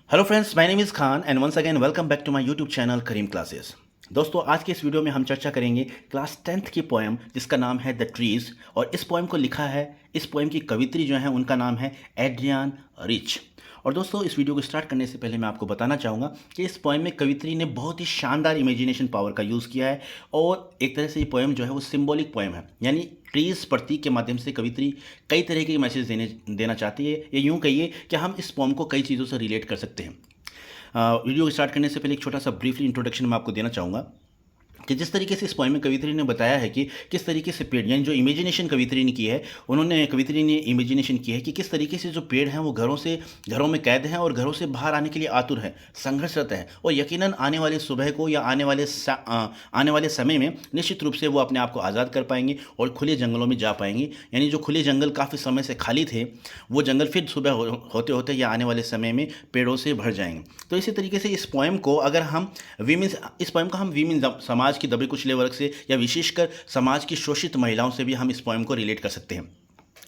Hello friends, my name is Khan and once again welcome back to my YouTube channel Karim classes. दोस्तों, आज के इस video में हम चर्चा करेंगे क्लास 10th की पोएम जिसका नाम है द ट्रीज़। और इस पोएम को लिखा है, इस पोएम की कवित्री जो है उनका नाम है एड्रियान रिच। और दोस्तों, इस वीडियो को स्टार्ट करने से पहले मैं आपको बताना चाहूँगा कि इस पोएम में कवित्री ने बहुत ही शानदार इमेजिनेशन पावर का यूज़ किया है। और एक तरह से ये पोएम जो है वो सिंबॉलिक पोएम है, यानी ट्रीज़ प्रतीक के माध्यम से कवित्री कई तरह के मैसेज देना चाहती है। या यूँ कहिए कि हम इस पोएम को कई चीज़ों से रिलेट कर सकते हैं। वीडियो स्टार्ट करने से पहले एक छोटा सा ब्रीफली इंट्रोडक्शन मैं आपको देना चाहूँगा कि जिस तरीके से इस पोएम में कवित्री ने बताया है कि किस तरीके से पेड़, यानी जो इमेजिनेशन कवित्री ने की है, कवित्री ने इमेजिनेशन की है कि किस तरीके से जो पेड़ हैं वो घरों में कैद हैं और घरों से बाहर आने के लिए आतुर है, संघर्षरत है। और यकीनन आने वाले सुबह को या आने वाले समय में निश्चित रूप से वो अपने आप को आज़ाद कर पाएंगे और खुले जंगलों में जा पाएंगे। यानी जो खुले जंगल काफ़ी समय से खाली थे, वो जंगल फिर सुबह होते होते या आने वाले समय में पेड़ों से भर जाएंगे। तो इसी तरीके से इस पोएम को अगर हम वीमेन समाज की दबे कुचले वर्ग से या विशेषकर समाज की शोषित महिलाओं से भी हम इस पोएम को रिलेट कर सकते हैं।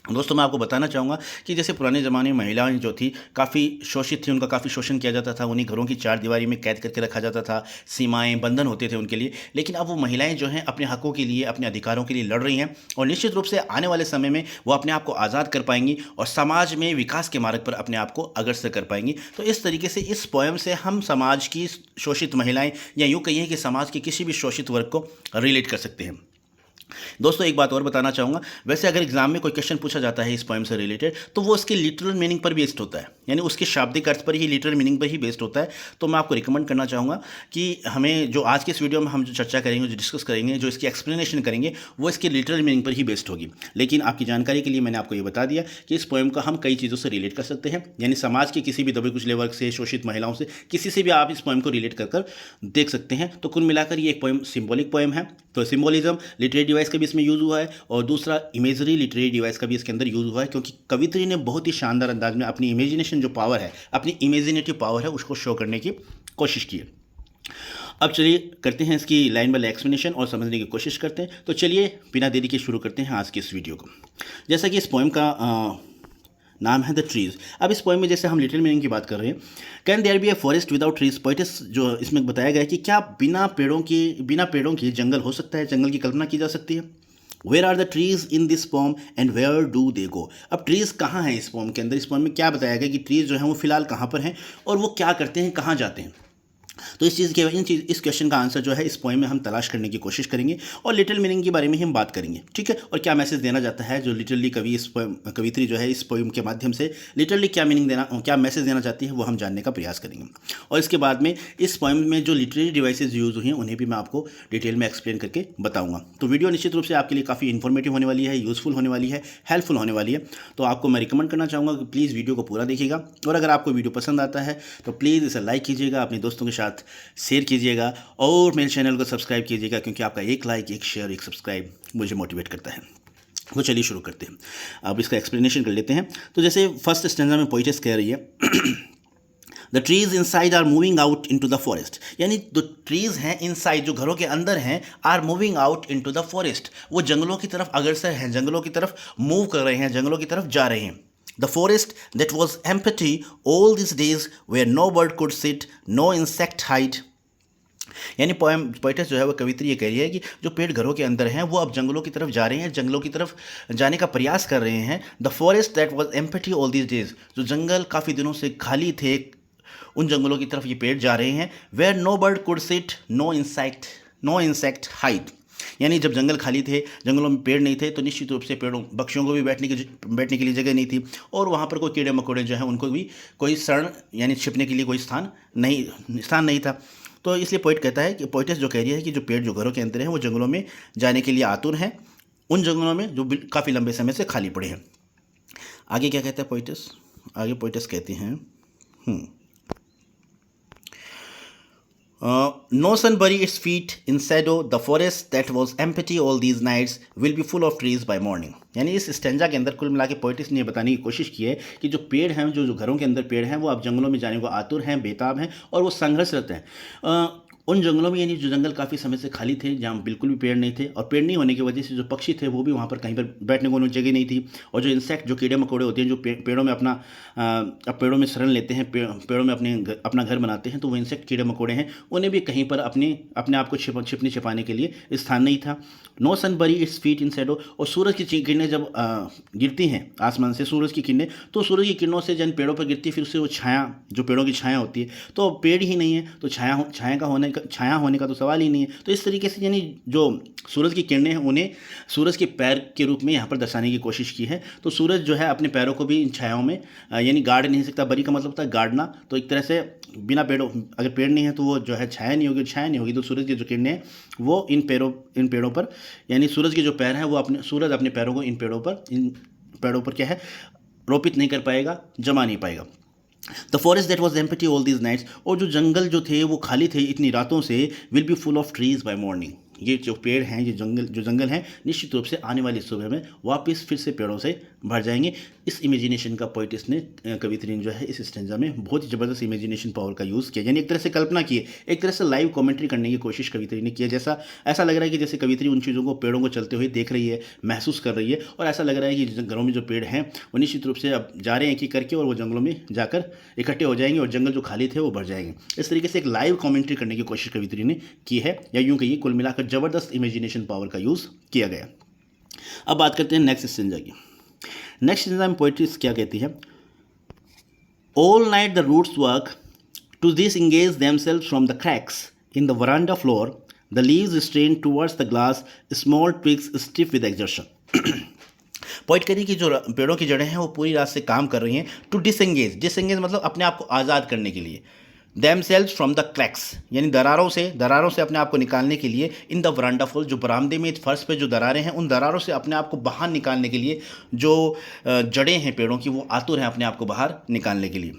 दोस्तों, मैं आपको बताना चाहूँगा कि जैसे पुराने ज़माने में महिलाएं जो थी काफ़ी शोषित थी, उनका काफ़ी शोषण किया जाता था, उन्हीं घरों की चार दीवारी में कैद करके रखा जाता था, सीमाएं बंधन होते थे उनके लिए। लेकिन अब वो महिलाएं जो हैं अपने हकों के लिए, अपने अधिकारों के लिए लड़ रही हैं और निश्चित रूप से आने वाले समय में वो अपने आप को आज़ाद कर पाएंगी और समाज में विकास के मार्ग पर अपने आप को अग्रसर कर पाएंगी। तो इस तरीके से इस पोएम से हम समाज की शोषित महिलाएं या यूँ कहिए कि समाज के किसी भी शोषित वर्ग को रिलेट कर सकते हैं। दोस्तों, एक बात और बताना चाहूँगा, वैसे अगर एग्जाम में कोई क्वेश्चन पूछा जाता है इस पोएम से रिलेटेड, तो वो उसके लिटरल मीनिंग पर बेस्ड होता है, यानी उसके शाब्दिक अर्थ पर ही, लिटरल मीनिंग पर ही बेस्ड होता है। तो मैं आपको रिकमेंड करना चाहूँगा कि हमें जो आज के इस वीडियो में हम जो चर्चा करेंगे, जो डिस्कस करेंगे, जो इसकी एक्सप्लेनेशन करेंगे, वो इसके लिटरल मीनिंग पर ही बेस्ड होगी। लेकिन आपकी जानकारी के लिए मैंने आपको ये बता दिया कि इस पोएम का हम कई चीज़ों से रिलेट कर सकते हैं, यानी समाज के किसी भी दबे कुचले वर्ग से, शोषित महिलाओं से, किसी से भी आप इस पोएम को रिलेट कर देख सकते हैं। तो कुल मिलाकर ये एक पोएम सिंबॉलिक पोएम है। तो सिंबोलिज्म लिटरेरी डिवाइस का भी इसमें यूज़ हुआ है और दूसरा इमेजरी लिटरेरी डिवाइस का भी इसके अंदर यूज़ हुआ है, क्योंकि कवित्री ने बहुत ही शानदार अंदाज में अपनी इमेजिनेशन जो पावर है, अपनी इमेजिनेटिव पावर है, उसको शो करने की कोशिश की है। अब चलिए करते हैं इसकी लाइन बाय लाइन एक्सप्लेनेशन और समझने की कोशिश करते हैं। तो चलिए बिना देरी के शुरू करते हैं आज की इस वीडियो को। जैसा कि इस पोएम का नाम है द ट्रीज़। अब इस पोएम में जैसे हम लिटिल मीनिंग की बात कर रहे हैं, can there be a forest without trees. Poetess जो इसमें बताया गया है कि क्या बिना पेड़ों के जंगल हो सकता है, जंगल की कल्पना की जा सकती है। Where are the trees in this poem and where do they go. अब ट्रीज़ कहाँ हैं इस पोम के अंदर, इस पोम में क्या बताया गया कि ट्रीज़ जो हैं वो फिलहाल कहाँ पर हैं और वो क्या करते हैं, कहाँ जाते हैं। तो इस क्वेश्चन का आंसर जो है इस पोएम में हम तलाश करने की कोशिश करेंगे और लिटिल मीनिंग के बारे में ही हम बात करेंगे, ठीक है। और क्या मैसेज देना चाहता है जो लिटरली कवित्री जो है इस पोएम के माध्यम से लिटरली क्या मैसेज देना चाहती है, वो हम जानने का प्रयास करेंगे। और इसके बाद में इस पोएम में जो लिटरेरी डिवाइसेज यूज़ हुई हैं उन्हें भी मैं आपको डिटेल में एक्सप्लेन करके बताऊँगा। तो वीडियो निश्चित रूप से आपके लिए काफ़ी इन्फॉर्मेटिव होने वाली है, यूज़फुल होने वाली है, हेल्पफुल होने वाली है। तो आपको मैं रिकमेंड करना चाहूँगा कि प्लीज़ वीडियो को पूरा देखिएगा और अगर आपको वीडियो पसंद आता है तो प्लीज़ इसे लाइक कीजिएगा, अपने दोस्तों के साथ शेयर कीजिएगा और मेरे चैनल को सब्सक्राइब कीजिएगा, क्योंकि आपका एक लाइक, एक शेयर, एक सब्सक्राइब मुझे मोटिवेट करता है। तो चलिए शुरू करते हैं। अब इसका एक्सप्लेनेशन कर लेते हैं। तो जैसे फर्स्ट स्टैंजा में पोइटेस कह रही है the trees inside are moving out into the forest, यानी जो ट्रीज हैं इनसाइड, जो घरों के अंदर हैं, are moving out into the forest, वो जंगलों की तरफ अग्रसर हैं, जंगलों की तरफ मूव कर रहे हैं, जंगलों की तरफ जा रहे हैं। The forest that was empty all these days, where no bird could sit, no insect hide. यानी पोइटस जो है वो कवित्री ये कह रही है कि जो पेड़ घरों के अंदर हैं वो अब जंगलों की तरफ जा रहे हैं, जंगलों की तरफ जाने का प्रयास कर रहे हैं। The forest that was empty all these days, जो जंगल काफ़ी दिनों से खाली थे, उन जंगलों की तरफ ये पेड़ जा रहे हैं। Where no bird could sit, no insect hide, यानी जब जंगल खाली थे, जंगलों में पेड़ नहीं थे, तो निश्चित रूप से पक्षियों को भी बैठने के लिए जगह नहीं थी और वहाँ पर कोई कीड़े मकोड़े जो हैं उनको भी कोई शरण, यानी छिपने के लिए कोई स्थान नहीं था। तो इसलिए पोइटस जो कह रही है कि जो पेड़ जो घरों के अंदर हैं वो जंगलों में जाने के लिए आतुर हैं, उन जंगलों में जो काफ़ी लंबे समय से खाली पड़े हैं। आगे क्या कहता है पोइटस? आगे पोइटस कहते हैं no sun bury its feet in shadow, the forest that was empty all these nights will be full of trees by morning। यानी इस स्टेंजा के अंदर कुल मिला के पोइटिस ने बताने की कोशिश की है कि जो पेड़ हैं, जो घरों के अंदर पेड़ हैं, वो अब जंगलों में जाने को आतुर हैं, बेताब हैं और वो संघर्षरत हैं। उन जंगलों में यानी जो जंगल काफ़ी समय से खाली थे, जहाँ बिल्कुल भी पेड़ नहीं थे, और पेड़ नहीं होने की वजह से जो पक्षी थे वो भी वहाँ पर कहीं पर बैठने को उन्हें जगह नहीं थी। और जो इंसेक्ट, जो कीड़े मकोड़े होते हैं, जो पेड़ों में पेड़ों में शरण लेते हैं, पेड़ों में अपना घर बनाते हैं, तो वो इंसेक्ट कीड़े मकोड़े हैं, उन्हें भी कहीं पर अपने आप को छिपने छिपाने के लिए स्थान नहीं था। No sun bury its feet in shadow, और सूरज की किरणें जब गिरती हैं आसमान से, सूरज की किरणें, तो सूरज की किरणों से जन पेड़ों पर गिरती है, फिर उससे वो छाया, जो पेड़ों की छाया होती है, तो पेड़ ही नहीं है तो छाया होने का तो सवाल ही नहीं है। तो इस तरीके से यानी जो सूरज की किरणें हैं उन्हें सूरज के पैर के रूप में यहाँ पर दर्शाने की कोशिश की है। तो सूरज जो है अपने पैरों को भी इन छायाओं में यानी गाड़ नहीं सकता। बरी का मतलब होता है गाड़ना, तो एक तरह से बिना पेड़ों, अगर पेड़ नहीं है तो वो जो है छाया नहीं होगी, तो सूरज की जो किरणें हैं वो इन पेड़ों पर, यानी सूरज के जो पैर हैं वो सूरज अपने पैरों को इन पेड़ों पर क्या है, रोपित नहीं कर पाएगा, जमा नहीं पाएगा। The forest that was empty all these nights, और जो जंगल जो थे वो खाली थे इतनी रातों से, will be full of trees by morning. ये जो पेड़ हैं, ये जंगल हैं, निश्चित रूप से आने वाली सुबह में वापस फिर से पेड़ों से भर जाएंगे। इस इमेजिनेशन का पोइटिस ने, कवित्री ने जो है इस स्टेंजा में बहुत ही ज़बरदस्त इमेजिनेशन पावर का यूज़ किया, यानी एक तरह से कल्पना की है, एक तरह से लाइव कमेंट्री करने की कोशिश कवित्री ने किया। ऐसा लग रहा है कि जैसे कवित्री उन चीज़ों को, पेड़ों को चलते हुए देख रही है, महसूस कर रही है, और ऐसा लग रहा है कि घरों में जो पेड़ हैं वो निश्चित रूप से अब जा रहे हैं कि करके, और वो जंगलों में जाकर इकट्ठे हो जाएंगे और जंगल जो खाली थे वो भर जाएंगे। इस तरीके से एक लाइव कमेंट्री करने की कोशिश कवित्री ने की है, या यूँ कहिए कुल मिलाकर ज़बरदस्त इमेजिनेशन पावर का यूज़ किया गया। अब बात करते हैं नेक्स्ट स्टेंजा की। नेक्स्ट स्टेंजा में पोइट्री क्या कहती है? All night the roots work to disengage themselves from the cracks in the veranda floor, the leaves strain towards the glass, small twigs stiff with exertion. Point करिए कि जो पेड़ों की जड़ें हैं वो पूरी रात से काम कर रही हैं टू डिसएंगेज मतलब अपने आप को आज़ाद करने के लिए, themselves फ्रॉम द क्रैक्स यानी दरारों से अपने आप को निकालने के लिए, इन द वरांडा फुल जो बरामदे में फर्श पे जो दरारें हैं, उन दरारों से अपने आप को बाहर निकालने के लिए जो जड़ें हैं पेड़ों की वो आतुर हैं अपने आप को बाहर निकालने के लिए।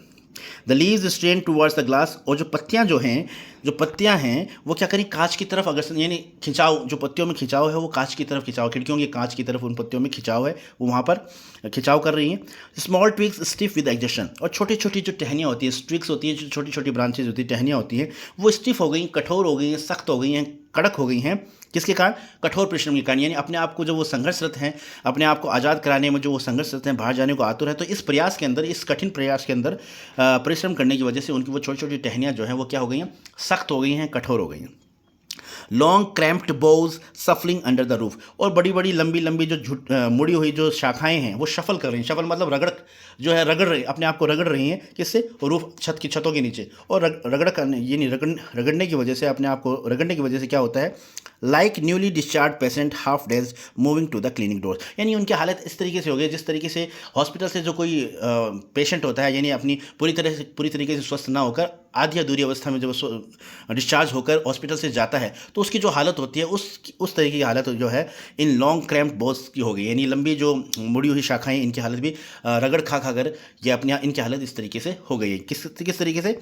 The leaves strain towards the glass, और जो पत्तियां हैं वो क्या करें, कांच की तरफ अग्रसर, यानी खिंचाव, जो पत्तियों में खिंचाव है वो कांच की तरफ खिंचाव, खिड़कियों के कांच की तरफ उन पत्तियों में खिंचाव है, वो वहाँ पर खिंचाव कर रही हैं। Small twigs stiff with exertion, और छोटी छोटी जो टहनियाँ होती हैं, ट्विग्स होती हैं, जो छोटी छोटी ब्रांचेज होती हैं, टहनियाँ होती हैं, वो स्टिफ हो गई, कठोर हो गई हैं, सख्त हो गई हैं, कड़क हो गई हैं। किसके कारण? कठोर परिश्रम के कारण, यानी अपने आप को जो वो संघर्षरत हैं, अपने आप को आज़ाद कराने में जो वो संघर्षरत हैं, बाहर जाने को आतुर है, तो इस प्रयास के अंदर, इस कठिन प्रयास के अंदर परिश्रम करने की वजह से उनकी वो छोटी छोटी टहनियाँ जो हैं वो क्या हो गई हैं, सख्त हो गई हैं, कठोर हो गई हैं। Long cramped Bhoj सफलिंग under the roof, और बड़ी बड़ी लंबी लंबी जो मुड़ी हुई जो शाखाएं हैं वो शफल कर रही हैं। शफल मतलब रगड़ रही, अपने आप को रगड़ रही हैं, किससे? रूफ, छतों के नीचे, और रगड़ने की वजह से, अपने आप को रगड़ने की वजह से क्या होता है, like newly discharge patient half days moving to the clinic door, यानी उनकी हालत इस तरीके से हो गई जिस तरीके से हॉस्पिटल से जो कोई पेशेंट होता है, यानी अपनी पूरी तरीके से स्वस्थ ना होकर आधी अधूरी अवस्था में जब डिस्चार्ज होकर हॉस्पिटल से जाता है, तो उसकी जो हालत होती है उस तरीके की हालत जो है इन लॉन्ग क्रैम्प्ड बोज की हो गई, यानी लंबी जो मुड़ी हुई शाखाएं, इनकी हालत भी रगड़ खा कर ये अपने इनकी हालत इस तरीके से हो गई है। किस तरीके से?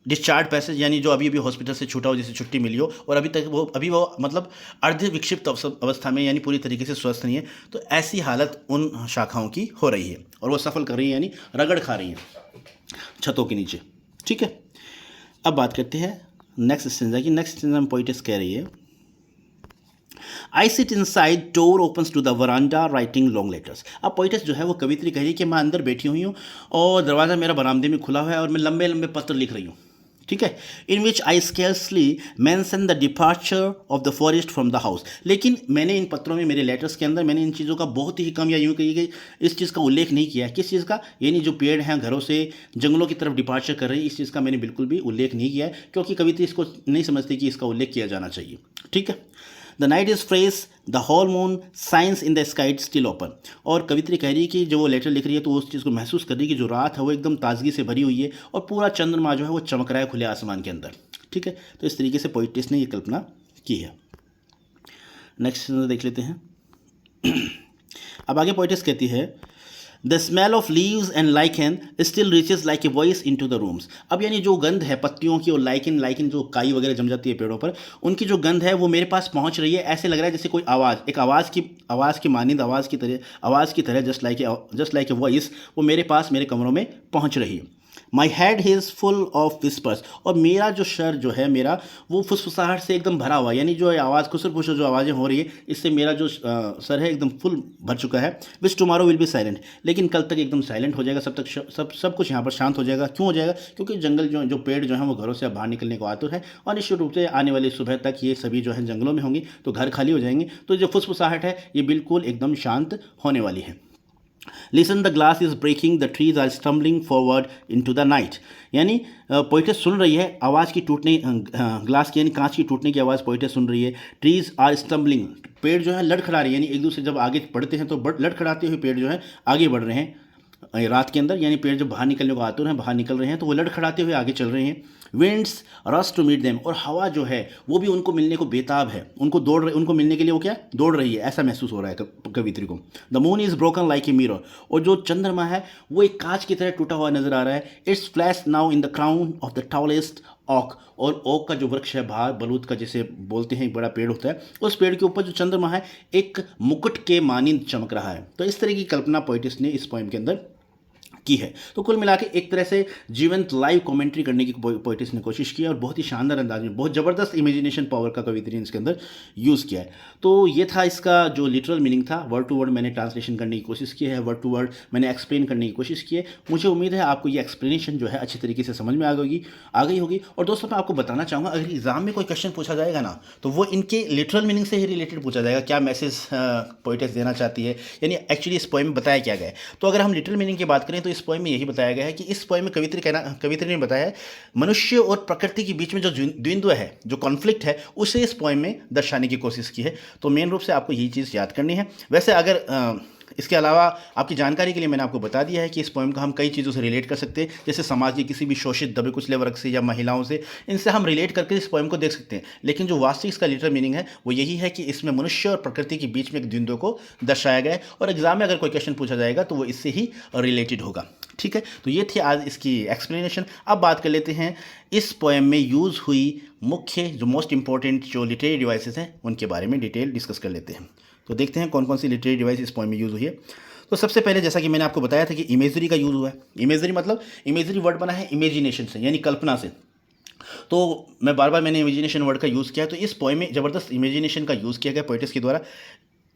डिस्चार्ज पैसेज, यानी जो अभी हॉस्पिटल से छूटा हो, जैसे छुट्टी मिली हो, और अभी वो मतलब अर्ध विक्षिप्त अवस्था में, यानी पूरी तरीके से स्वस्थ नहीं है, तो ऐसी हालत उन शाखाओं की हो रही है, और वो सफल कर रही है, यानी रगड़ खा रही है छतों के नीचे। ठीक है, अब बात करते हैं नेक्स्ट स्टेंजा की। नेक्स्ट स्टेंजा में पोइटेस कह रही है, I sit inside, door opens to the veranda, writing long letters. अब पोइटेस जो है वो कवित्री कह रही है कि मैं अंदर बैठी हुई हूँ और दरवाज़ा मेरा बरामदे में खुला हुआ है और मैं लंबे लंबे पत्र लिख रही हूँ। ठीक है, in which I scarcely mention the departure of the forest from the house, लेकिन मैंने इन पत्रों में, मेरे लेटर्स के अंदर मैंने इन चीज़ों का बहुत ही कम, या यूँ कही गई इस चीज़ का उल्लेख नहीं किया। किस चीज़ का? यानी जो पेड़ हैं घरों से जंगलों की तरफ डिपार्चर कर रही है, इस चीज़ का मैंने बिल्कुल भी उल्लेख नहीं किया है, क्योंकि कवित्री इसको नहीं समझती कि इसका उल्लेख किया जाना चाहिए। ठीक है, the night is fresh, the whole moon shines in the sky still open, और कवित्री कह रही है कि जो वो लेटर लिख रही है तो उस चीज़ को महसूस कर रही है कि जो रात है वो एकदम ताजगी से भरी हुई है और पूरा चंद्रमा जो है वो चमक रहा है खुले आसमान के अंदर। ठीक है, तो इस तरीके से पोइटिस ने ये कल्पना की है। नेक्स्ट देख लेते हैं। अब आगे पोइटिस कहती है, the smell of leaves and lichen still reaches like a voice into the rooms. अब यानी जो गंध है पत्तियों की और लाइकिन जो काई वगैरह जम जाती है पेड़ों पर, उनकी जो गंध है वो मेरे पास पहुंच रही है। ऐसे लग रहा है जैसे कोई आवाज़ की मानिंद आवाज़ की तरह जस्ट लाइक ए वॉइस वो मेरे पास, मेरे कमरों में पहुंच रही है। My head is full of whispers, और मेरा जो सर जो है मेरा वो फुसफुसाहट से एकदम भरा हुआ है, यानी जो आवाज़ खुसर पुसर जो आवाज़ें हो रही है इससे मेरा जो सर है एकदम फुल भर चुका है। विच टुमारो विल बी साइलेंट, लेकिन कल तक एकदम साइलेंट हो जाएगा, सब तक सब कुछ यहाँ पर शांत हो जाएगा। क्यों हो जाएगा? क्योंकि जंगल जो पेड़ जो है वो घरों से अब बाहर निकलने को आतुर है, और निश्चित रूप से आने वाली सुबह तक ये सभी जो है जंगलों में होंगी, तो घर खाली हो जाएंगे, तो जो फुसफुसाहट है ये बिल्कुल एकदम शांत होने वाली है। Listen the glass is breaking, the trees are stumbling forward into the night, यानी पोइटेस सुन रही है आवाज़ की टूटने, ग्लास की यानी कांच की टूटने की आवाज़ पोइटेस सुन रही है। ट्रीज आर स्टम्बलिंग, पेड़ जो है लड़खड़ा रही है, यानी एक दूसरे जब आगे बढ़ते हैं तो लड़खड़ाते हुए पेड़ जो है आगे बढ़ रहे हैं रात के अंदर, यानी पेड़ जब बाहर निकलने को आतुर हैं, बाहर निकल रहे हैं, तो वो लड़खड़ाते हुए आगे चल रहे हैं। Winds rush to meet them, और हवा जो है वो भी उनको मिलने को बेताब है, उनको मिलने के लिए वो क्या दौड़ रही है, ऐसा महसूस हो रहा है कवित्री को। The moon is broken like a mirror, और जो चंद्रमा है वो एक कांच की तरह टूटा हुआ नजर आ रहा है। It's flash now in the crown of the tallest ऑक, और ओक का जो वृक्ष है बाहर बलूत का जिसे बोलते हैं, एक बड़ा पेड़ होता है, उस पेड़ के ऊपर जो चंद्रमा है एक मुकुट के मानिंद चमक रहा है। तो इस तरह की कल्पना पोइटिस ने इस पोएम के अंदर की है। तो कुल मिला के एक तरह से जीवंत लाइव कमेंट्री करने की पोइटिस ने कोशिश की, और बहुत ही शानदार अंदाज में, बहुत ज़बरदस्त इमेजिनेशन पावर का कवित्री ने इसके अंदर यूज़ किया है। तो ये था इसका जो लिटरल मीनिंग था। वर्ड टू वर्ड मैंने ट्रांसलेशन करने की कोशिश की है, वर्ड टू वर्ड मैंने एक्सप्लेन करने की कोशिश की है। मुझे उम्मीद है आपको ये एक्सप्लेनेशन जो है अच्छी तरीके से समझ में आ गई होगी। और दोस्तों मैं आपको बताना चाहूँगा, अगर एग्जाम में कोई क्वेश्चन पूछा जाएगा ना, तो वो इनके लिटरल मीनिंग से ही रिलेटेड पूछा जाएगा, क्या मैसेज पोइटिस देना चाहती है, यानी एक्चुअली इस पोएम में बताया क्या गया है। तो अगर हम लिटरल मीनिंग की बात करें तो इस पोएम में यही बताया गया है कि इस पोएम में कवित्री ने बताया है मनुष्य और प्रकृति के बीच में जो द्वंद्व है, जो कॉन्फ्लिक्ट है, उसे इस पोएम में दर्शाने की कोशिश की है। तो मेन रूप से आपको यही चीज़ याद करनी है। वैसे अगर इसके अलावा आपकी जानकारी के लिए मैंने आपको बता दिया है कि इस पोएम को हम कई चीज़ों से रिलेट कर सकते हैं, जैसे समाज के किसी भी शोषित दबे कुचले वर्ग से या महिलाओं से, इनसे हम रिलेट करके इस पोएम को देख सकते हैं। लेकिन जो वास्तविक इसका लिटरल मीनिंग है वो यही है कि इसमें मनुष्य और प्रकृति के बीच में एक द्वंद्व को दर्शाया गया है, और एग्जाम में अगर कोई क्वेश्चन पूछा जाएगा तो वो इससे ही रिलेटेड होगा। ठीक है, तो ये थी आज इसकी एक्सप्लेनेशन। अब बात कर लेते हैं इस पोएम में यूज़ हुई मुख्य जो मोस्ट इंपॉर्टेंट जो लिटरेरी डिवाइसेस हैं उनके बारे में डिटेल डिस्कस कर लेते हैं। तो देखते हैं कौन कौन सी लिटरेरी डिवाइस इस पोएम में यूज़ हुई है। तो सबसे पहले जैसा कि मैंने आपको बताया था कि इमेजरी का यूज़ हुआ है। इमेजरी मतलब इमेजरी वर्ड बना है इमेजिनेशन से, यानी कल्पना से। तो मैंने इमेजिनेशन वर्ड का यूज़ किया है, तो इस पोएम में ज़बरदस्त इमेजिनेशन का यूज़ किया गया पोइटिस के द्वारा।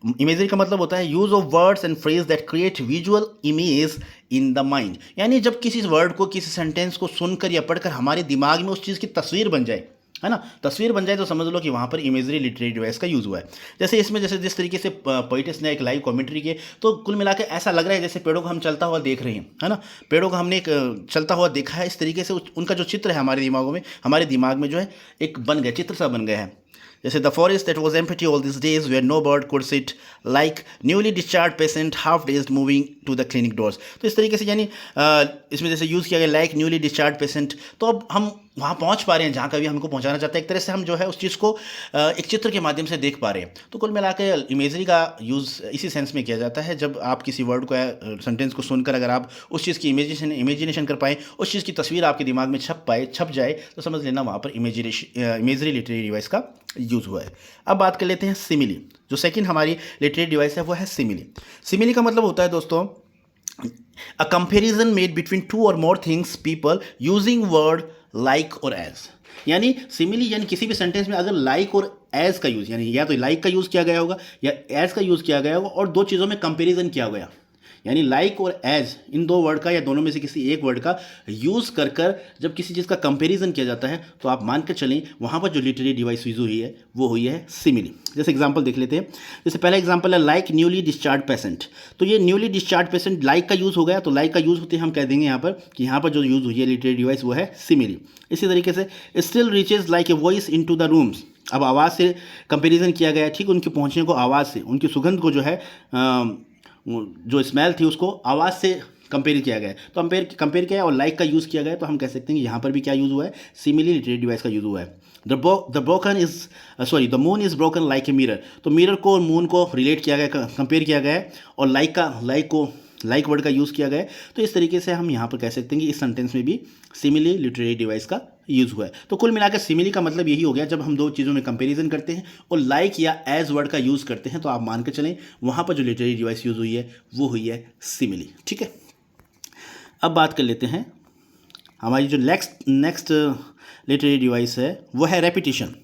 इमेजरी का मतलब होता है use of words and phrase that create visual image in the mind, यानी जब किसी वर्ड को, किसी सेंटेंस को सुनकर या पढ़कर हमारे दिमाग में उस चीज़ की तस्वीर बन जाए, है ना, तस्वीर बन जाए, तो समझ लो कि वहाँ पर इमेजरी लिटरेरी डिवाइस का यूज़ हुआ है। जैसे इसमें जिस तरीके से पोइटिस ने एक लाइव कमेंट्री की, तो कुल मिला के ऐसा लग रहा है जैसे पेड़ों को हम चलता हुआ देख रहे हैं, है ना, पेड़ों को हमने एक चलता हुआ देखा है। इस तरीके से उनका जो चित्र है हमारे दिमाग में जो है एक बन गया, चित्र सा बन गया है। जैसे the forest that was empty all this days where no bird could sit like newly discharge patient half days moving to the clinic doors. तो इस तरीके से यानी इसमें जैसे यूज़ किया गया लाइक न्यूली डिस्चार्ज पेशेंट, तो अब हम वहाँ पहुँच पा रहे हैं जहाँ कभी हमको पहुँचाना चाहते हैं। एक तरह से हम जो है उस चीज़ को एक चित्र के माध्यम से देख पा रहे हैं। तो कुल मिला के इमेजरी का यूज़ इसी सेंस में किया जाता है, जब आप किसी वर्ड को या सेंटेंस को सुनकर अगर आप उस चीज़ की इमेजिनेशन कर पाएँ, उस चीज़ की तस्वीर आपके दिमाग में छप जाए, तो समझ लेना वहाँ पर इमेजरी लिटरेरी डिवाइस का यूज़ हुआ है। अब बात कर लेते हैं सिमिली। जो सेकंड हमारी लिटरेरी डिवाइस है वो है सिमिली। सिमिली का मतलब होता है दोस्तों a comparison made between two or more things people using word like or as, यानी सिमिली यानी किसी भी सेंटेंस में अगर लाइक और एज का यूज़, यानी या तो लाइक का यूज़ किया गया होगा या एज का यूज़ किया गया होगा, और दो चीज़ों में कंपेरिजन किया गया, यानी लाइक और एज इन दो वर्ड का या दोनों में से किसी एक वर्ड का यूज़ कर जब किसी चीज़ का कंपैरिजन किया जाता है, तो आप मान कर चलें वहाँ पर जो लिटरेरी डिवाइस यूज़ हुई है वो हुई है सिमिली। जैसे एग्जांपल देख लेते हैं। जैसे पहला एग्जांपल है लाइक न्यूली डिस्चार्ज पेशेंट। तो ये न्यूली डिस्चार्ज पेशेंट लाइक का यूज़ हो गया, तो लाइक का यूज़ होते हम कह देंगे यहाँ पर कि यहाँ पर जो यूज़ हुई है लिटरेरी डिवाइस वो है सिमिली। इसी तरीके से still reaches like a voice into the rooms. अब आवाज़ से कंपेरिजन किया गया है, ठीक, उनके पहुँचने को आवाज़ से, उनकी सुगंध को जो है जो स्मेल थी उसको आवाज़ से कंपेयर किया गया है। तो कंपेयर किया है और लाइक का यूज़ किया गया है, तो हम कह सकते हैं कि यहाँ पर भी क्या यूज़ हुआ है, सिमिली लिटरेरी डिवाइस का यूज़ हुआ है। The moon is broken like a mirror. तो मिरर को और मून को रिलेट किया गया, कंपेयर किया गया है, और लाइक वर्ड का यूज़ किया गया है। तो इस तरीके से हम यहाँ पर कह सकते हैं कि इस सेंटेंस में भी सिमिली लिटरेरी डिवाइस का यूज़ हुआ है। तो कुल मिलाकर सिमिली का मतलब यही हो गया, जब हम दो चीज़ों में कंपैरिजन करते हैं और लाइक या एज वर्ड का यूज़ करते हैं, तो आप मान कर चलें वहाँ पर जो लिटरेरी डिवाइस यूज़ हुई है वो हुई है सिमिली। ठीक है, अब बात कर लेते हैं हमारी जो नेक्स्ट लिटरेरी डिवाइस है वो है रेपिटेशन।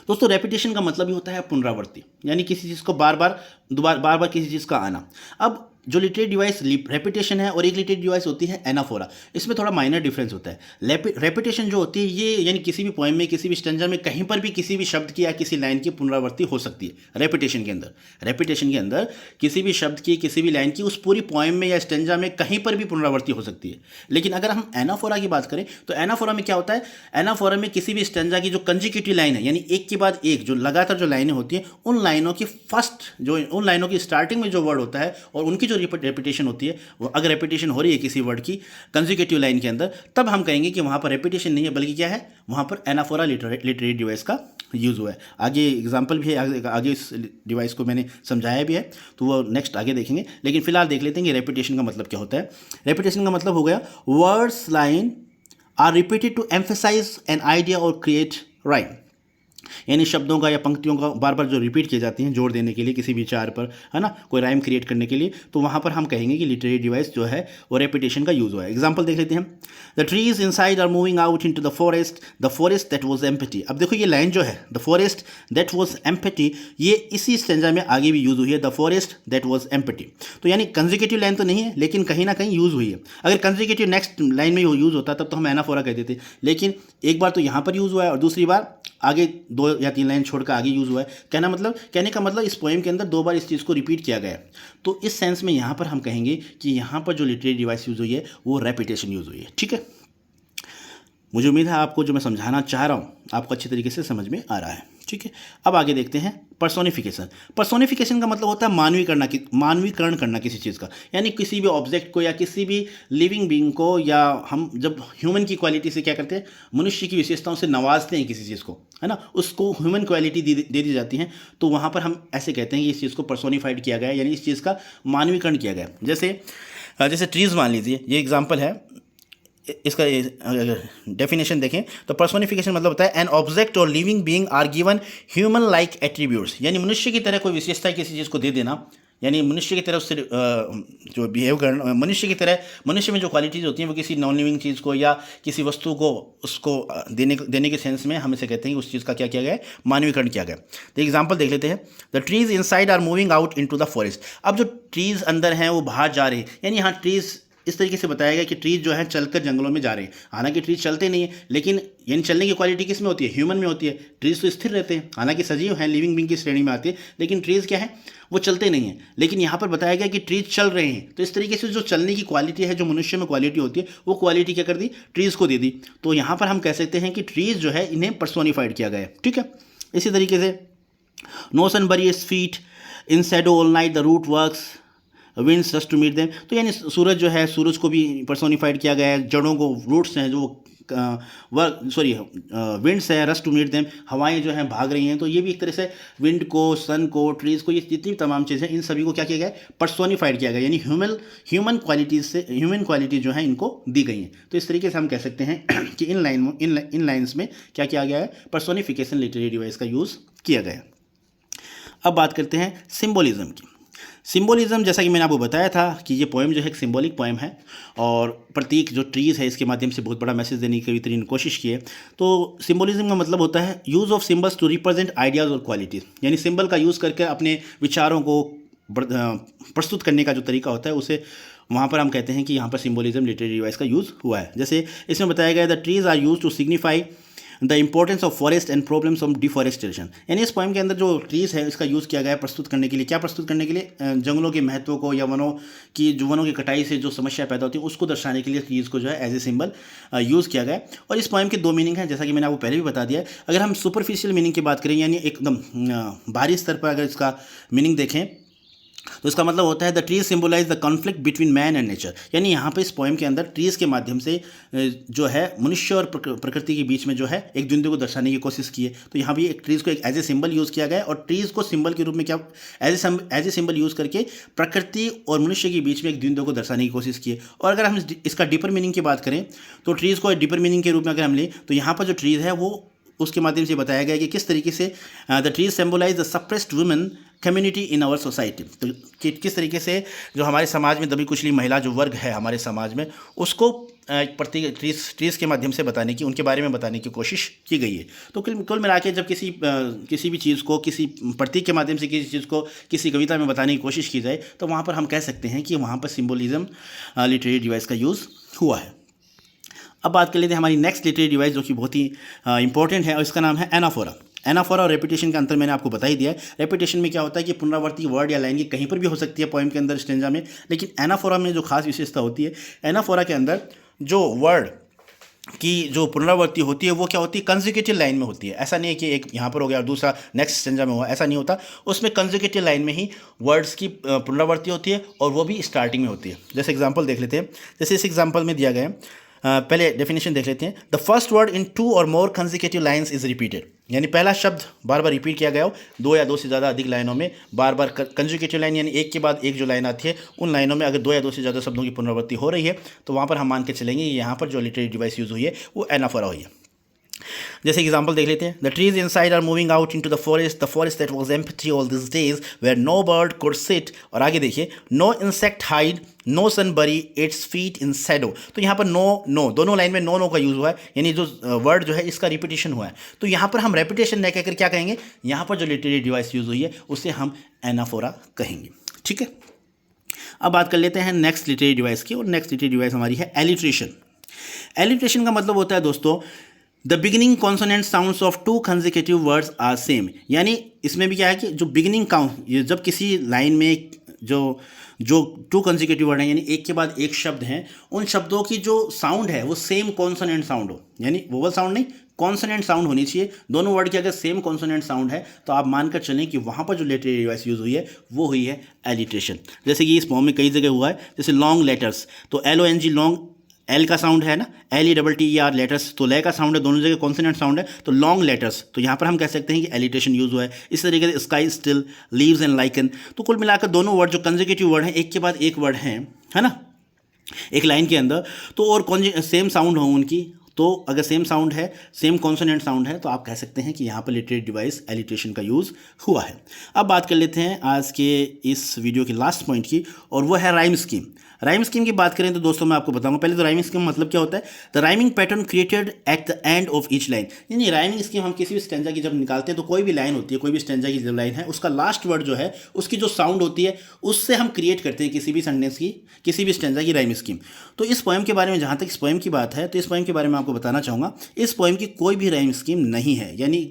दोस्तों रेपिटेशन का मतलब ही होता है पुनरावृत्ति, यानी किसी चीज़ को बार बार किसी चीज़ का आना। अब जो लिटरेरी डिवाइस रेपिटेशन है और एक लिटरेरी डिवाइस होती है एनाफोरा, इसमें थोड़ा माइनर डिफरेंस होता है। रेपिटेशन जो होती है ये यानी किसी भी पोएम में, किसी भी स्टैंजा में कहीं पर भी किसी भी शब्द की या किसी लाइन की पुनरावृत्ति हो सकती है रेपिटेशन के अंदर किसी भी शब्द की, किसी भी लाइन की उस पूरी पोएम में या स्टैंजा में कहीं पर भी पुनरावृत्ति हो सकती है। लेकिन अगर हम एनाफोरा की बात करें तो एनाफोरा में क्या होता है, एनाफोरा में किसी भी स्टैंजा की जो कंजिक्यूटिव लाइन है, यानी एक के बाद एक जो लगातार जो लाइनें होती हैं, उन लाइनों की स्टार्टिंग में जो वर्ड होता है और उनकी जो रेपिटेशन होती है, वो अगर रेपिटेशन हो रही है किसी वर्ड की कंसेक्यूटिव लाइन के अंदर, तब हम कहेंगे कि वहाँ पर रेपिटेशन नहीं है बल्कि क्या है, वहाँ पर एनाफोरा लिटरेरी डिवाइस का यूज़ हुआ है। आगे एग्जाम्पल भी है, आगे इस डिवाइस को मैंने समझाया भी है, तो वो नेक्स्ट आगे देखेंगे। लेकिन फिलहाल देख लेते हैं कि रेपिटेशन का मतलब क्या होता है। रेपिटेशन का मतलब हो गया words line are repeated to emphasize an idea और क्रिएट राइम, यानी शब्दों का या पंक्तियों का बार बार जो रिपीट किए जाती हैं जोड़ देने के लिए किसी विचार पर, है ना, कोई राइम क्रिएट करने के लिए, तो वहाँ पर हम कहेंगे कि लिटरेरी डिवाइस जो है वो रेपिटेशन का यूज़ हुआ है। एग्जांपल देख लेते हैं। The trees inside are moving out into the forest that was empty. अब देखो ये लाइन जो है the forest that was empty, ये इसी स्टैंजा में आगे भी यूज़ हुई है, the forest that was empty. तो यानी कंसेक्यूटिव लाइन तो नहीं है लेकिन कहीं ना कहीं यूज़ हुई है। अगर कंसेक्यूटिव नेक्स्ट लाइन में यूज़ होता तब तो हम एनाफोरा कहते थे, लेकिन एक बार तो यहाँ पर यूज़ हुआ है और दूसरी बार आगे 2 या 3 लाइन छोड़कर आगे यूज़ हुआ है। कहने का मतलब इस पोएम के अंदर 2 बार इस चीज़ को रिपीट किया गया है। तो इस सेंस में यहाँ पर हम कहेंगे कि यहाँ पर जो लिटरेरी डिवाइस यूज़ हुई है वो रेपिटेशन यूज़ हुई है। ठीक है, मुझे उम्मीद है आपको जो मैं समझाना चाह रहा हूँ आपको अच्छी तरीके से समझ में आ रहा है। ठीक है, अब आगे देखते हैं पर्सोनिफिकेशन। पर्सोनिफिकेशन का मतलब होता है मानवीकरण करना किसी चीज़ का, यानी किसी भी ऑब्जेक्ट को या किसी भी लिविंग बीइंग को, या हम जब ह्यूमन की क्वालिटी से क्या करते हैं, मनुष्य की विशेषताओं से नवाजते हैं किसी चीज़ को, है ना, उसको ह्यूमन क्वालिटी दे दी जाती है, तो वहाँ पर हम ऐसे कहते हैं कि इस चीज़ को पर्सोनिफाइड किया गया है, यानी इस चीज़ का मानवीकरण किया गया। जैसे ट्रीज़ मान लीजिए, ये एग्जाम्पल है, इसका डेफिनेशन देखें तो पर्सोनिफिकेशन मतलब होता है एन ऑब्जेक्ट और living being are given human like attributes, यानी मनुष्य की तरह कोई विशेषता किसी चीज़ को दे देना, यानी मनुष्य की तरह उससे जो बिहेव करना, मनुष्य में जो क्वालिटीज़ होती हैं वो किसी नॉन लिविंग चीज़ को या किसी वस्तु को उसको देने के सेंस में हम इसे कहते हैं कि उस चीज़ का क्या किया गया है, मानवीकरण किया गया। तो एग्जांपल देख लेते हैं। The trees inside are moving out into the forest. अब जो ट्रीज़ अंदर हैं वो बाहर जा रहे हैं, यानी यहाँ ट्रीज़ इस तरीके से बताया गया कि ट्रीज जो है चलकर जंगलों में जा रहे हैं। हालांकि ट्रीज चलते नहीं है, लेकिन यानी चलने की क्वालिटी किस में होती है, ह्यूमन में होती है। ट्रीज तो स्थिर रहते हैं, हालांकि सजीव हैं, लिविंग बीइंग की श्रेणी में आते हैं, लेकिन ट्रीज क्या है, वो चलते नहीं हैं। लेकिन यहाँ पर बताया गया कि ट्रीज चल रहे हैं, तो इस तरीके से जो चलने की क्वालिटी है, जो मनुष्य में क्वालिटी होती है, वो क्वालिटी क्या कर दी, ट्रीज को दे दी। तो यहाँ पर हम कह सकते हैं कि ट्रीज जो है इन्हें पर्सोनिफाइड किया गया है। ठीक है, इसी तरीके से no sun bury its feet in shadow all night the root works winds rush to meet them. तो यानी सूरज जो है, सूरज को भी पर्सोनिफाइड किया गया है, जड़ों को, रूट्स हैं जो विंड्स है, रश टू मीट देम, हवाएं जो हैं भाग रही हैं, तो ये भी एक तरह से विंड को, सन को, ट्रीज को, ये जितनी तमाम चीज़ें इन सभी को क्या किया गया है, पर्सोनिफाइड किया गया, यानी ह्यूमन क्वालिटी जो है इनको दी गई हैं। तो इस तरीके से हम कह सकते हैं कि इन लाइन्स में क्या किया गया है, पर्सोनिफिकेशन लिटरेरी डिवाइस का यूज़ किया गया। अब बात करते हैं सिंबोलिज्म की। सिंबोलिज्म, जैसा कि मैंने आपको बताया था कि ये पोएम जो है एक सिंबॉलिक पोएम है और प्रतीक जो ट्रीज़ है इसके माध्यम से बहुत बड़ा मैसेज देने की कवित्री ने कोशिश की है। तो सिंबोलिज्म का मतलब होता है use of symbols to represent ideas और क्वालिटीज़, यानी सिंबल का यूज़ करके अपने विचारों को प्रस्तुत करने का जो तरीका होता है उसे वहाँ पर हम कहते हैं कि यहाँ पर सिंबोलिज्म लिटरेरी डिवाइस का यूज़ हुआ है। जैसे इसमें बताया गया the trees are use to signify the importance of forest and problems of deforestation, यानी इस पोएम के अंदर जो ट्रीज़ है इसका यूज़ किया गया है प्रस्तुत करने के लिए। क्या प्रस्तुत करने के लिए, जंगलों के महत्व को या वनों की कटाई से जो समस्या पैदा होती है उसको दर्शाने के लिए ट्रीज़ को जो है एज ए सिंबल यूज़ किया गया है। और इस पोएम के 2 मीनिंग हैं, जैसा कि मैंने आपको पहले भी बता दिया है। अगर हम सुपरफिशियल मीनिंग की बात करें, यानी एकदम बाहरी स्तर पर अगर इसका मीनिंग देखें तो इसका मतलब होता है the trees symbolise the conflict between man and nature, यानी यहाँ पे इस पोएम के अंदर ट्रीज के माध्यम से जो है मनुष्य और प्रकृति के बीच में जो है एक द्वंद्व को दर्शाने की कोशिश की है। तो यहाँ भी एक ट्रीज को एक एज ए सिंबल यूज़ किया गया है और ट्रीज को सिंबल के रूप में क्या एज ए सिंबल यूज़ करके प्रकृति और मनुष्य के बीच में एक द्वंद्व को दर्शाने की कोशिश की है। और अगर हम इसका डीपर मीनिंग की बात करें तो ट्रीज़ को डीपर मीनिंग के रूप में अगर हम लें तो यहाँ पर जो ट्रीज़ है वो उसके माध्यम से बताया गया कि किस तरीके से the trees symbolise the suppressed women community in our society, तो किस तरीके से जो हमारे समाज में दबी कुचली महिला जो वर्ग है हमारे समाज में उसको प्रतीक ट्रीज़ के माध्यम से बताने की, उनके बारे में बताने की कोशिश की गई है। तो कुल मिला के जब किसी भी चीज़ को किसी प्रतीक के माध्यम से किसी चीज़ को किसी कविता में बताने की कोशिश की जाए तो वहाँ पर हम कह सकते हैं कि वहाँ पर सिम्बोलिज्म लिटरेरी डिवाइस का यूज़ हुआ है। अब बात कर लेते हैं हमारी नेक्स्ट लिटरेरी डिवाइस जो कि बहुत ही इंपॉर्टेंट है, और इसका नाम है एनाफोरा। एनाफोरा और रेपिटेशन का अंतर मैंने आपको बता ही दिया है। रेपिटेशन में क्या होता है कि पुनरावर्ती वर्ड या लाइन की कहीं पर भी हो सकती है पोएम के अंदर, स्टेंजा में, लेकिन एनाफोरा में जो खास विशेषता होती है, एनाफोरा के अंदर जो वर्ड की जो पुनरावृत्ति होती है वो क्या होती है, कंसेक्यूटिव लाइन में होती है। ऐसा नहीं है कि एक यहाँ पर हो गया और दूसरा नेक्स्ट स्टेंजा में हुआ, ऐसा नहीं होता। उसमें कंसेक्यूटिव लाइन में ही वर्ड्स की पुनरावृत्ति होती है और वो भी स्टार्टिंग में होती है। जैसे एग्जांपल देख लेते हैं, जैसे इस एग्जांपल में दिया गया है, पहले डेफिनेशन देख लेते हैं। द फर्स्ट वर्ड इन 2 और मोर कंसेक्यूटिव लाइन्स इज रिपीटेड, यानी पहला शब्द बार बार रिपीट किया गया हो 2 या 2 से ज़्यादा अधिक लाइनों में, बार बार कंसेक्यूटिव लाइन यानी एक के बाद एक जो लाइन आती है उन लाइनों में अगर 2 या 2 से ज़्यादा शब्दों की पुनरावृत्ति हो रही है तो वहाँ पर हम मान के चलेंगे यहाँ पर जो लिटरेरी डिवाइस यूज़ हुई है वो एनाफोरा हुई है। जैसे एग्जाम्पल देख लेते हैं, the trees inside are moving out into the forest that was empty all this days where no bird could sit, और आगे देखिए, no insect hide no sun bury its feet in shadow. तो यहाँ पर no दोनों line में no का use हुआ है, यानी जो वर्ड जो है इसका रिपीटेशन हुआ है। तो यहाँ पर हम रेपिटेशन न कहकर क्या कहेंगे, यहाँ पर जो लिटरेरी डिवाइस यूज़ हुई है उसे हम एनाफोरा कहेंगे। ठीक है, अब बात कर लेते हैं नेक्स्ट लिटरेरी डिवाइस की, और नेक्स्ट लिटरेरी डिवाइस हमारी है एलिट्रेशन। एलिट्रेशन का मतलब होता है दोस्तों, the beginning consonant sounds of 2 consecutive words are same, यानी इसमें भी क्या है कि जो बिगिनिंग जब किसी लाइन में जो 2 कंसेक्यूटिव वर्ड हैं यानी एक के बाद एक शब्द हैं, उन शब्दों की जो साउंड है वो सेम कॉन्सोनेंट साउंड हो, यानी वोवल साउंड नहीं, कॉन्सोनेंट साउंड होनी चाहिए। दोनों वर्ड की अगर सेम कॉन्सोनेंट साउंड है तो आप मानकर चलें कि वहाँ पर जो लिटरेरी डिवाइस यूज़ हुई है वो हुई है एलिट्रेशन। जैसे कि इस पोएम में कई जगह हुआ है, जैसे लॉन्ग लेटर्स, तो LONG लॉन्ग, एल का साउंड है ना, LETTER लेटर्स, तो ले का साउंड है, दोनों जगह कॉन्सोनेंट साउंड है, तो लॉन्ग लेटर्स, तो यहाँ पर हम कह सकते हैं कि एलिट्रेशन यूज़ हुआ है। इस तरीके से sky still, leaves and lichen, तो कुल मिलाकर दोनों वर्ड जो कंसेक्यूटिव वर्ड हैं एक के बाद एक वर्ड हैं, है ना, एक लाइन के अंदर, तो और सेम साउंड हो उनकी, तो अगर सेम साउंड है, सेम कॉन्सोनेंट साउंड है, तो आप कह सकते हैं कि यहाँ पर लिटरेरी डिवाइस एलिट्रेशन का यूज़ हुआ है। अब बात कर लेते हैं आज के इस वीडियो के लास्ट पॉइंट की, और वो है राइम स्कीम। राइम स्कीम की बात करें तो दोस्तों मैं आपको बताऊंगा, पहले तो राइमिंग स्कीम मतलब क्या होता है, the rhyming pattern created at the end of each line, यानी राइमिंग स्कीम हम किसी भी स्टेंजा की जब निकालते हैं तो कोई भी लाइन होती है, कोई भी स्टेंजा की जब लाइन है उसका लास्ट वर्ड जो है उसकी जो साउंड होती है उससे हम क्रिएट करते हैं किसी भी सेंटेंस की, किसी भी स्टेंजा की राइम स्कीम। तो इस पोएम के बारे में, जहाँ तक इस पोएम की बात है, तो इस पोएम के बारे में आपको बताना चाहूँगा, इस पोएम की कोई भी राइम स्कीम नहीं है, यानी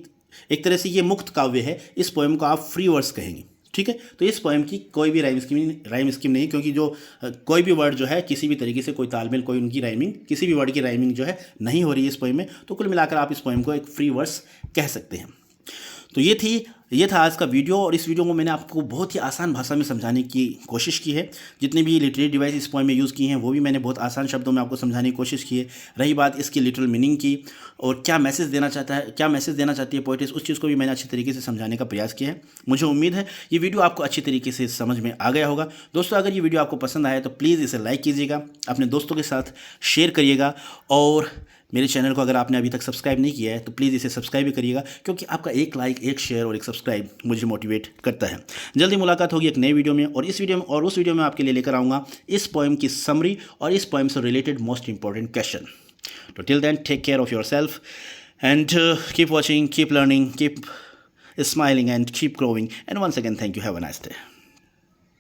एक तरह से ये मुक्त काव्य है। इस पोएम को आप फ्री वर्स कहेंगे। ठीक है, तो इस पोएम की कोई भी राइम स्कीम नहीं, क्योंकि जो कोई भी वर्ड जो है किसी भी तरीके से कोई तालमेल, कोई उनकी राइमिंग, किसी भी वर्ड की राइमिंग जो है नहीं हो रही है इस पोएम में, तो कुल मिलाकर आप इस पोएम को एक फ्री वर्स कह सकते हैं। तो ये था आज का वीडियो, और इस वीडियो को मैंने आपको बहुत ही आसान भाषा में समझाने की कोशिश की है। जितने भी लिटरेरी डिवाइस इस पोएम में यूज़ की हैं वो भी मैंने बहुत आसान शब्दों में आपको समझाने की कोशिश की है। रही बात इसकी लिटरल मीनिंग की और क्या मैसेज देना चाहती है पोएट्स, उस चीज़ को भी मैंने अच्छी तरीके से समझाने का प्रयास किया है। मुझे उम्मीद है ये वीडियो आपको अच्छी तरीके से समझ में आ गया होगा। दोस्तों, अगर ये वीडियो आपको पसंद आया तो प्लीज़ इसे लाइक कीजिएगा, अपने दोस्तों के साथ शेयर करिएगा, और मेरे चैनल को अगर आपने अभी तक सब्सक्राइब नहीं किया है तो प्लीज़ इसे सब्सक्राइब भी करिएगा, क्योंकि आपका एक लाइक, एक शेयर और एक सब्सक्राइब मुझे मोटिवेट करता है। जल्दी मुलाकात होगी एक नए वीडियो में, और इस वीडियो में और उस वीडियो में आपके लिए लेकर आऊँगा इस पोएम की समरी और इस पोएम से रिलेटेड मोस्ट इंपॉर्टेंट क्वेश्चन। तो till then, take care of yourself and keep watching, keep learning, keep smiling and keep growing, and once again thank you. Have a nice day.